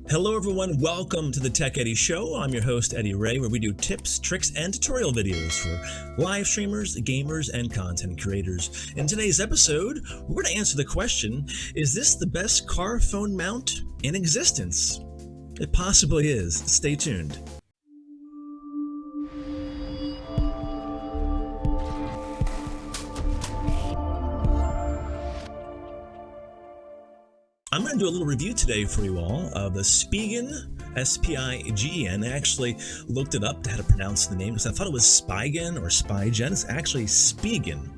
Hello everyone, welcome to the Tech Eddy Show. I'm your host Eddy Ray, where we do tips, tricks, and tutorial videos for live streamers, gamers, and content creators. In today's episode, we're going to answer the question, is this the best car phone mount in existence? It possibly is. Stay tuned. I'm going to do a little review today for you all of the Spigen, S-P-I-G-E-N. I actually looked it up to how to pronounce the name because I thought it was Spigen or Spigen. It's actually Spigen,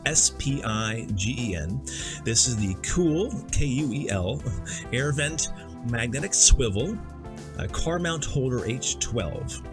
S-P-I-G-E-N. This is the Kuel, K-U-E-L, air vent magnetic swivel car mount holder H12.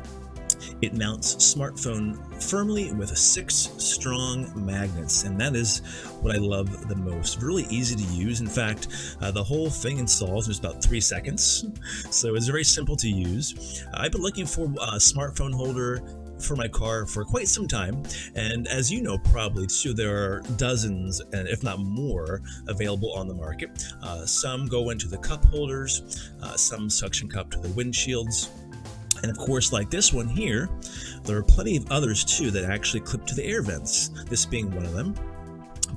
It mounts smartphone firmly with 6 strong magnets, and that is what I love the most. Really easy to use. In fact, the whole thing installs in just about 3 seconds, so it's very simple to use. I've been looking for a smartphone holder for my car for quite some time, and as you know probably too, there are dozens, and if not more, available on the market. Some go into the cup holders, some suction cup to the windshields. And of course, like this one here, there are plenty of others too that actually clip to the air vents, this being one of them.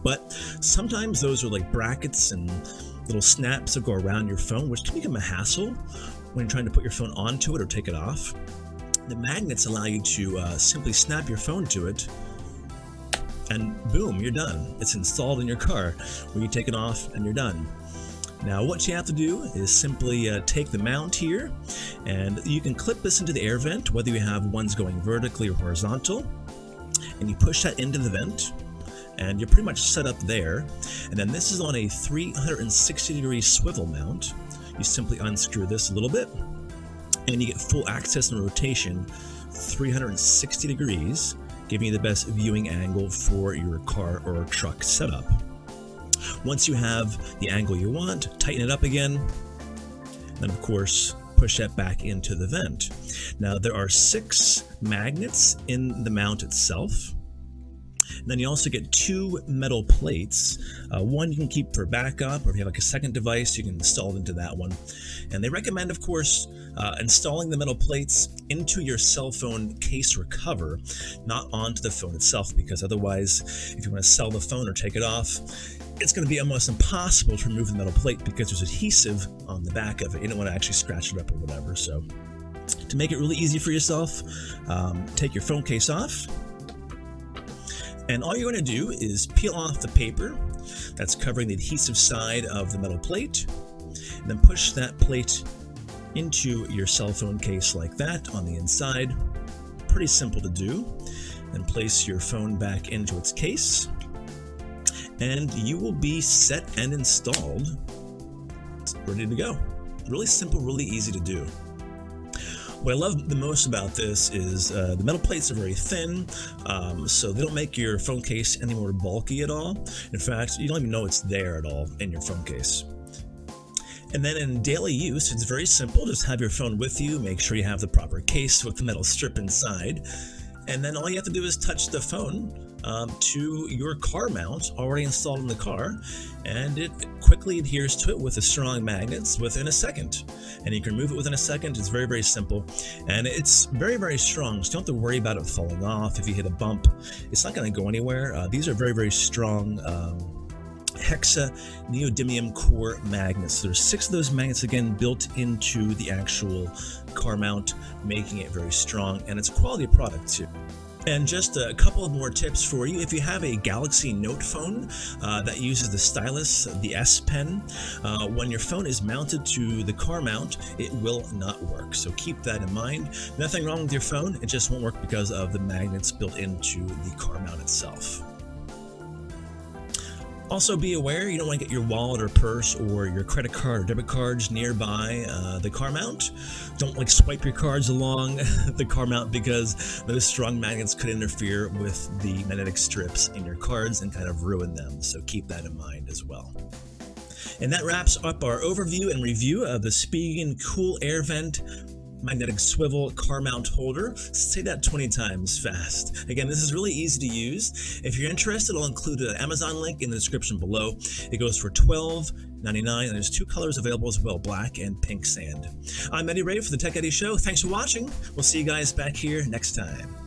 But sometimes those are like brackets and little snaps that go around your phone, which can become a hassle when you're trying to put your phone onto it or take it off. The magnets allow you to simply snap your phone to it, and boom, you're done. It's installed in your car, where you take it off and you're done. Now what you have to do is simply take the mount here, and you can clip this into the air vent, whether you have ones going vertically or horizontal, and you push that into the vent, and you're pretty much set up there. And then this is on a 360-degree swivel mount. You simply unscrew this a little bit, and you get full access and rotation 360 degrees, giving you the best viewing angle for your car or truck setup. Once you have the angle you want, tighten it up again, and of course push that back into the vent. Now there are 6 magnets in the mount itself. And then you also get 2 metal plates. One you can keep for backup, or if you have like a second device, you can install it into that one. And they recommend, of course, installing the metal plates into your cell phone case or cover, not onto the phone itself, because otherwise, if you want to sell the phone or take it off, it's going to be almost impossible to remove the metal plate because there's adhesive on the back of it. You don't want to actually scratch it up or whatever. So to make it really easy for yourself, take your phone case off. And all you're going to do is peel off the paper that's covering the adhesive side of the metal plate, and then push that plate into your cell phone case like that on the inside. Pretty simple to do. Then place your phone back into its case, and you will be set and installed. It's ready to go. Really simple, really easy to do. What I love the most about this is the metal plates are very thin, so they don't make your phone case any more bulky at all. In fact, you don't even know it's there at all in your phone case. And then in daily use, it's very simple. Just have your phone with you, make sure you have the proper case with the metal strip inside, and then all you have to do is touch the phone to your car mount already installed in the car, and it quickly adheres to it with the strong magnets within a second. And you can remove it within a second. It's very, very simple, and it's very, very strong, so you don't have to worry about it falling off. If you hit a bump, it's not going to go anywhere. These are very, very strong hexa neodymium core magnets. There's 6 of those magnets, again, built into the actual car mount, making it very strong, and it's a quality product too. And just a couple of more tips for you. If you have a Galaxy Note phone that uses the stylus, the S Pen, when your phone is mounted to the car mount, it will not work. So keep that in mind. Nothing wrong with your phone, it just won't work because of the magnets built into the car mount itself. Also be aware, you don't want to get your wallet or purse or your credit card or debit cards nearby the car mount. Don't swipe your cards along the car mount, because those strong magnets could interfere with the magnetic strips in your cards and kind of ruin them. So keep that in mind as well. And that wraps up our overview and review of the Spigen Kuel air vent magnetic swivel car mount holder. Say that 20 times fast. Again, this is really easy to use. If you're interested, I'll include an Amazon link in the description below. It goes for $12.99, and there's 2 colors available as well, black and pink sand. I'm Eddy Ray for the Tech Eddy Show. Thanks for watching. We'll see you guys back here next time.